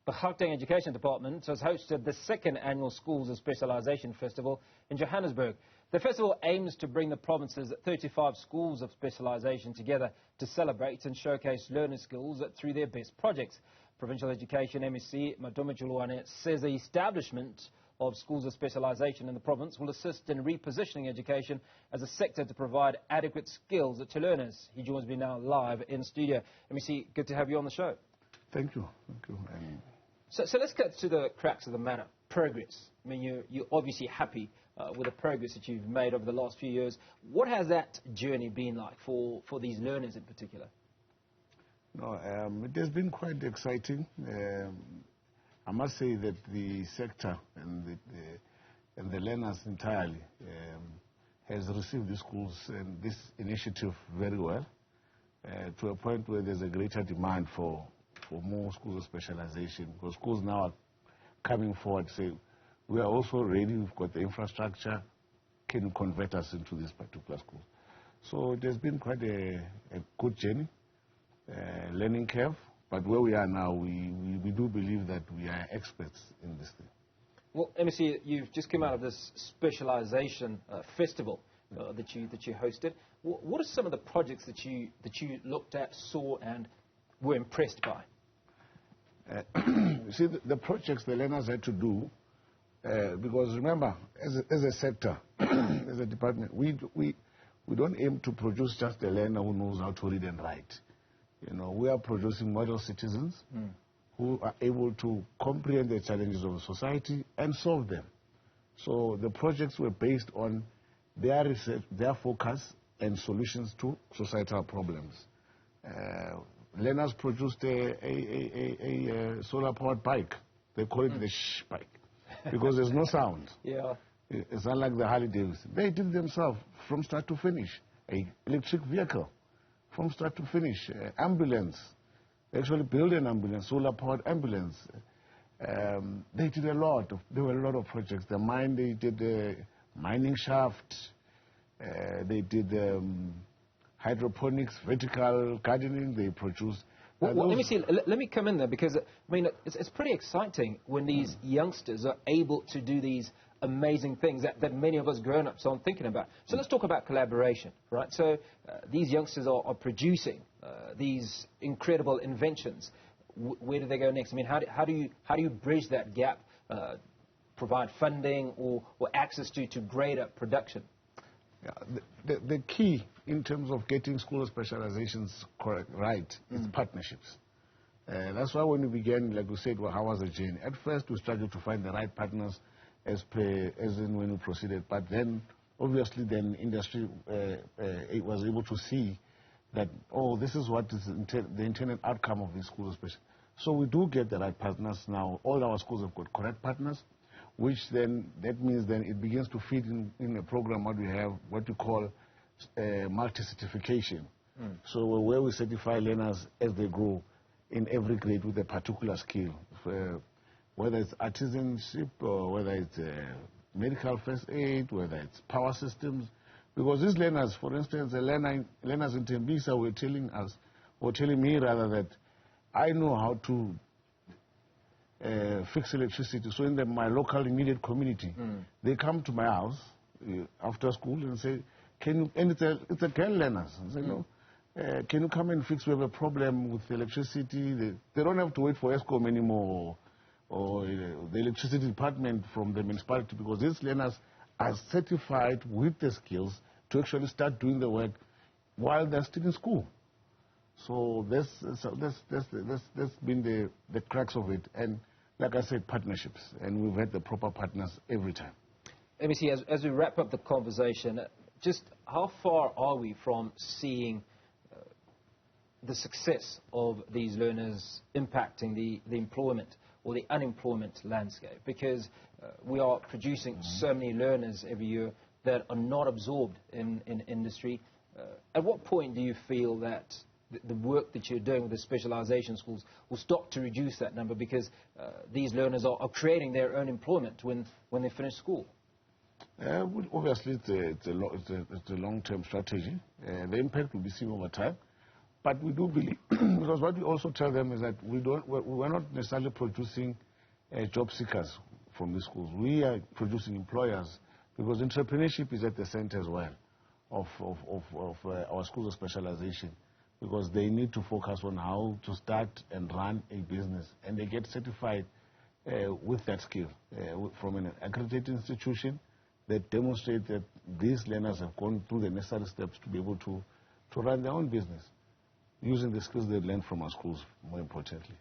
The Gauteng Education Department has hosted the second annual Schools of Specialisation Festival in Johannesburg. The festival aims to bring the province's 35 schools of specialisation together to celebrate and showcase learner skills through their best projects. Provincial Education MEC Matome Chiloane says the establishment of schools of specialisation in the province will assist in repositioning education as a sector to provide adequate skills to learners. He joins me now live in studio. MEC, good to have you on the show. Thank you. Thank you. So let's get to the crux of the matter. Progress. I mean, you're obviously happy with the progress that you've made over the last few years. What has that journey been like for these learners in particular? No, it has been quite exciting. I must say that the sector and the learners entirely has received the schools and this initiative very well, to a point where there's a greater demand for more schools of specialization, because schools now are coming forward to say, we are also ready, we've got the infrastructure, can you convert us into this particular school? So it has been quite a good journey, learning curve, but where we are now, we do believe that we are experts in this thing. Well, MEC, you've just come out of this specialization festival that you hosted. What are some of the projects that you looked at, saw, and were impressed by? You see, the projects the learners had to do, because remember, as a sector, as a department, we don't aim to produce just a learner who knows how to read and write. You know, we are producing model citizens who are able to comprehend the challenges of society and solve them. So the projects were based on their research, their focus, and solutions to societal problems. Learners produced a solar-powered bike. They call it the shh bike, because there's no sound. Yeah. It's unlike the Harley Davidson. They did themselves from start to finish. An electric vehicle from start to finish. Ambulance. They actually built an ambulance, solar-powered ambulance. They did a lot. There were a lot of projects. They did a mining shaft. They did hydroponics, vertical gardening. They produced. Well, let me come in there, because I mean it's pretty exciting when these youngsters are able to do these amazing things that many of us grown-ups aren't thinking about. So let's talk about collaboration, right? So these youngsters are producing these incredible inventions. Where do they go next? I mean, how do you bridge that gap, provide funding or access to greater production? Yeah, the key in terms of getting school specializations right is partnerships. That's why when we began, like we said, well, how was the journey? At first, we struggled to find the right partners as in when we proceeded. But then, obviously, then industry it was able to see that, oh, this is what is the intended outcome of these schools. So we do get the right partners now. All our schools have got correct partners, which then, that means then it begins to fit in a program what we have, what we call multi-certification. So where we certify learners as they grow in every grade with a particular skill, whether it's artisanship or whether it's medical first aid, whether it's power systems. Because these learners, for instance, learners in Tembisa were telling me rather, that I know how to fix electricity. So in my local immediate community, they come to my house after school and say, can you, and it's a girl learners, and say, no, can you come and fix, we have a problem with electricity. They don't have to wait for ESCOM anymore or the electricity department from the municipality, because these learners are certified with the skills to actually start doing the work while they're still in school. So that's been the crux of it. And like I said, partnerships. And we've had the proper partners every time. MEC, as we wrap up the conversation, just how far are we from seeing the success of these learners impacting the employment or the unemployment landscape? Because we are producing so many learners every year that are not absorbed in industry. At what point do you feel that the work that you're doing with the specialization schools will stop to reduce that number, because these learners are creating their own employment when they finish school? Well, obviously, it's a long-term strategy. The impact will be seen over time. But we do believe, because what we also tell them is that we're not necessarily producing job seekers from the schools. We are producing employers, because entrepreneurship is at the center as well of our schools of specialization, because they need to focus on how to start and run a business, and they get certified with that skill from an accredited institution that demonstrate that these learners have gone through the necessary steps to be able to run their own business, using the skills they learned from our schools, more importantly.